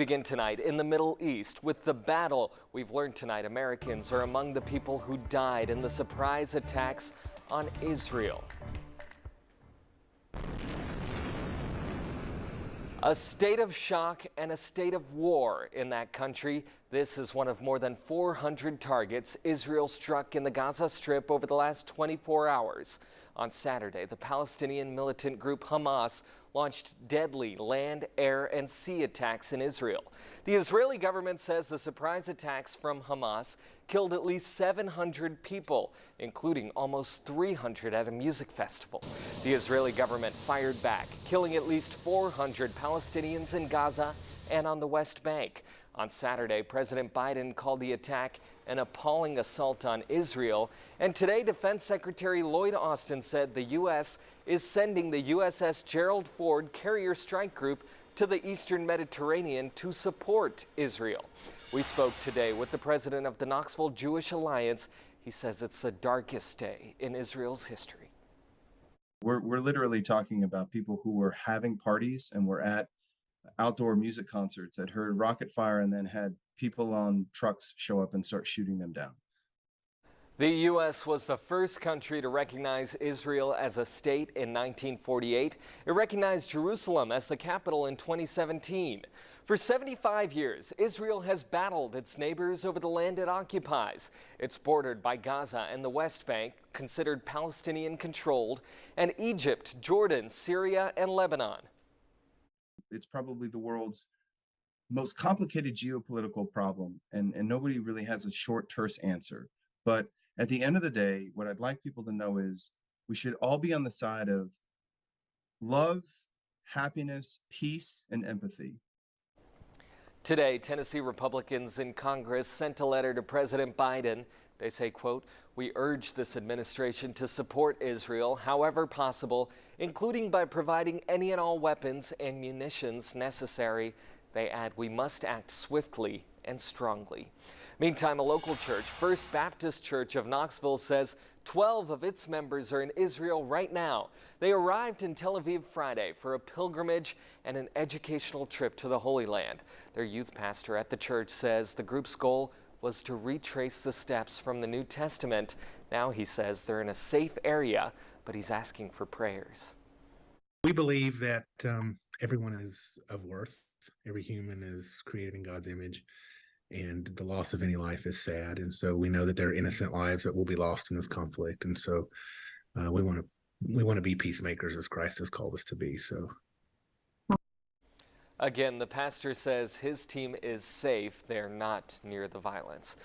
Begin tonight in the Middle East with the battle. We've learned tonight Americans are among the people who died in the surprise attacks on Israel. A state of shock and a state of war in that country. This is one of more than 400 targets Israel struck in the Gaza Strip over the last 24 hours. On Saturday, the Palestinian militant group Hamas launched deadly land, air, and sea attacks in Israel. The Israeli government says the surprise attacks from Hamas killed at least 700 people, including almost 300 at a music festival. The Israeli government fired back, killing at least 400 Palestinians in Gaza and on the West Bank. On Saturday, President Biden called the attack an appalling assault on Israel. And today, Defense Secretary Lloyd Austin said the U.S. is sending the USS Gerald Ford carrier strike group to the Eastern Mediterranean to support Israel. We spoke today with the president of the Knoxville Jewish Alliance. He says it's the darkest day in Israel's history. We're literally talking about people who were having parties and were at outdoor music concerts that heard rocket fire and then had people on trucks show up and start shooting them down. The U.S. was the first country to recognize Israel as a state in 1948. It recognized Jerusalem as the capital in 2017. For 75 years, Israel has battled its neighbors over the land it occupies. It's bordered by Gaza and the West Bank, considered Palestinian-controlled, and Egypt, Jordan, Syria, and Lebanon. It's probably the world's most complicated geopolitical problem, and nobody really has a short, terse answer. But at the end of the day, what I'd like people to know is we should all be on the side of love, happiness, peace, and empathy. Today, Tennessee Republicans in Congress sent a letter to President Biden. They say, quote, "We urge this administration to support Israel however possible, including by providing any and all weapons and munitions necessary." They add, "We must act swiftly and strongly." Meantime, a local church, First Baptist Church of Knoxville, says 12 of its members are in Israel right now. They arrived in Tel Aviv Friday for a pilgrimage and an educational trip to the Holy Land. Their youth pastor at the church says the group's goal was to retrace the steps from the New Testament. Now he says they're in a safe area, but he's asking for prayers. We believe that everyone is of worth. Every human is created in God's image, and the loss of any life is sad. And so we know that there are innocent lives that will be lost in this conflict. And so we want to be peacemakers as Christ has called us to be. So. Again, the pastor says his team is safe. They're not near the violence.